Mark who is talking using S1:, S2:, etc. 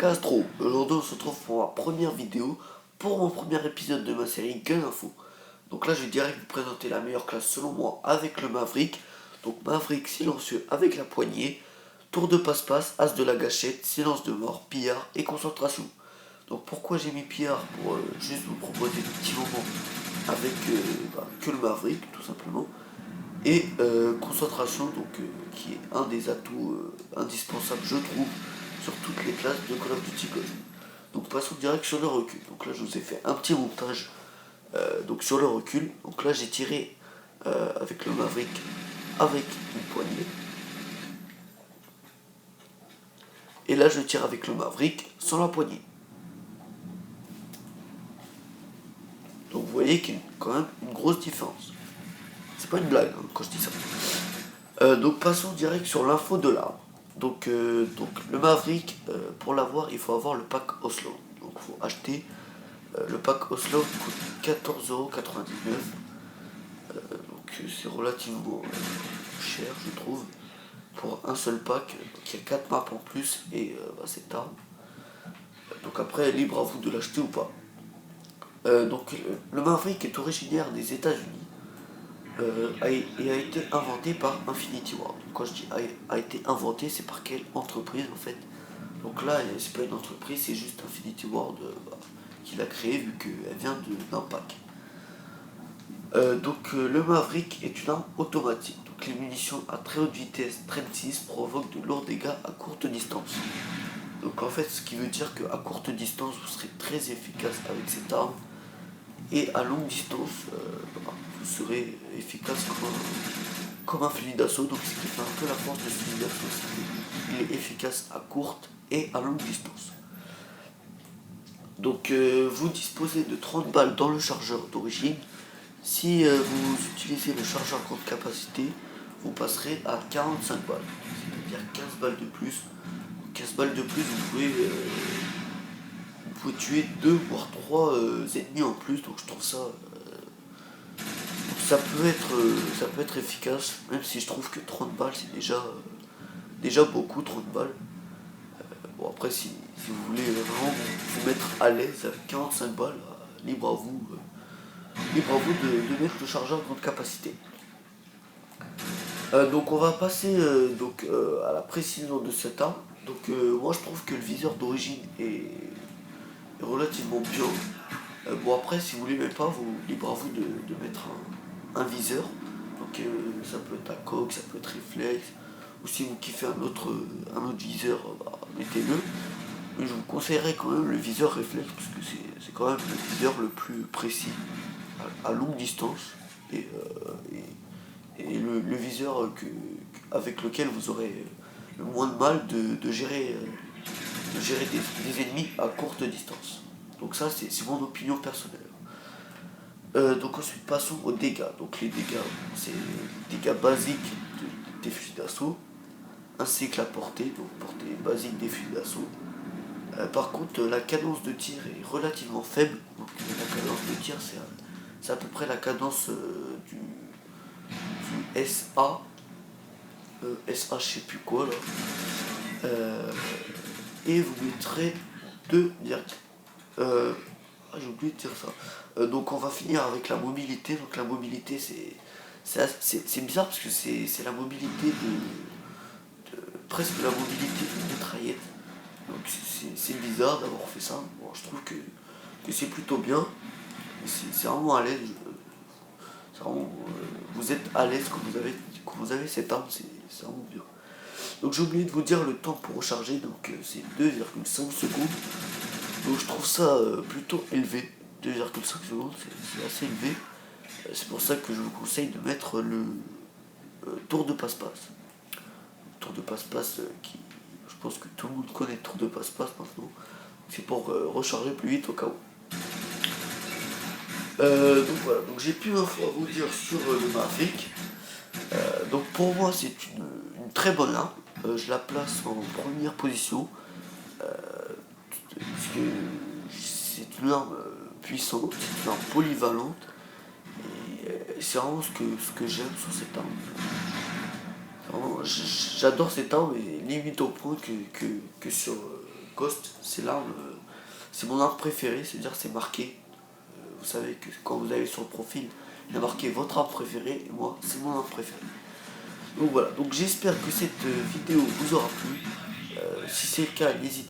S1: Castro, aujourd'hui on se retrouve pour ma première vidéo, pour mon premier épisode de ma série Gun Info. Donc là je vais direct vous présenter la meilleure classe selon moi avec le Maverick. Donc Maverick silencieux avec la poignée, tour de passe-passe, as de la gâchette, silence de mort, pillard et concentration. Donc pourquoi j'ai mis pillard? Pour juste vous proposer des petits moments avec que le Maverick tout simplement. Et concentration, qui est un des atouts indispensables, je trouve, sur toutes les classes de Call of Duty Ghost. Donc passons direct sur le recul. Donc là, je vous ai fait un petit montage donc sur le recul. Donc là, j'ai tiré avec le Maverick avec une poignée. Et là, je tire avec le Maverick sans la poignée. Donc vous voyez qu'il y a quand même une grosse différence. C'est pas une blague hein, quand je dis ça. Donc passons direct sur l'info de l'arme. Donc le Maverick, pour l'avoir, il faut avoir le pack Oslo. Donc il faut acheter le pack Oslo qui coûte 14,99€. Donc c'est relativement cher, je trouve, pour un seul pack qui a 4 maps en plus et cette arme. Donc après, libre à vous de l'acheter ou pas. Donc le Maverick est originaire des États-Unis. Et a été inventé par Infinity Ward. Quand je dis a été inventé, c'est par quelle entreprise en fait? Donc là, c'est pas une entreprise, c'est juste Infinity Ward qui l'a créé vu qu'elle vient d'un pack. Le Maverick est une arme automatique. Donc les munitions à très haute vitesse, train 6, provoquent de lourds dégâts à courte distance. Donc en fait, ce qui veut dire qu'à courte distance, vous serez très efficace avec cette arme. Et à longue distance, vous serez efficace comme un fusil d'assaut. Donc ce qui fait un peu la force de ce fusil d'assaut, c'est qu'il est efficace à courte et à longue distance. Donc vous disposez de 30 balles dans le chargeur d'origine. Si vous utilisez le chargeur grande capacité, vous passerez à 45 balles. C'est-à-dire 15 balles de plus. 15 balles de plus, vous pouvez tuer 2 voire 3 ennemis en plus. Donc je trouve ça... ça peut être efficace, même si je trouve que 30 balles c'est déjà beaucoup, 30 balles. Bon après si vous voulez vraiment vous mettre à l'aise avec 45 balles, libre à vous de mettre le chargeur grande capacité. Donc on va passer à la précision de cette arme. Donc moi je trouve que le viseur d'origine est relativement bien. Bon après si vous voulez même pas, libre à vous de mettre un viseur. Donc ça peut être un coq, ça peut être réflexe. Ou si vous kiffez un autre viseur, mettez-le. Mais je vous conseillerais quand même le viseur réflexe parce que c'est quand même le viseur le plus précis à longue distance et le viseur avec lequel vous aurez le moins de mal de gérer des ennemis à courte distance. Donc ça c'est mon opinion personnelle. Donc ensuite passons aux dégâts. Donc les dégâts, c'est les dégâts basiques des fusils d'assaut, ainsi que la portée, donc portée basique des fusils d'assaut. Par contre la cadence de tir est relativement faible. Donc la cadence de tir c'est à peu près la cadence du SA. SA je sais plus quoi là. Et vous mettrez 2 direct. J'ai oublié de dire ça. Donc on va finir avec la mobilité. Donc la mobilité c'est bizarre parce que c'est la mobilité presque la mobilité d'une mitraillette. Donc c'est bizarre d'avoir fait ça. Bon, je trouve que c'est plutôt bien. C'est vraiment à l'aise. Vous êtes à l'aise quand vous avez cette arme, c'est vraiment bien. Donc j'ai oublié de vous dire le temps pour recharger. Donc c'est 2,5 secondes. Donc je trouve ça plutôt élevé. 2,5 secondes, c'est assez élevé. C'est pour ça que je vous conseille de mettre le tour de passe-passe. Tour de passe-passe qui... Je pense que tout le monde connaît le tour de passe-passe maintenant. C'est pour recharger plus vite au cas où. Donc voilà, donc j'ai plus d'infos à vous dire sur le Maverick. Donc pour moi c'est une très bonne arme. Je la place en première position. Parce que c'est une arme puissante, c'est une arme polyvalente. Et c'est vraiment ce que j'aime sur cette arme. Vraiment, j'adore cette arme et limite au point que sur Ghost, c'est l'arme, c'est mon arme préférée, c'est-à-dire c'est marqué. Vous savez que quand vous allez sur le profil, il y a marqué votre arme préférée, et moi, c'est mon arme préférée. Donc voilà, donc j'espère que cette vidéo vous aura plu. Si c'est le cas, n'hésitez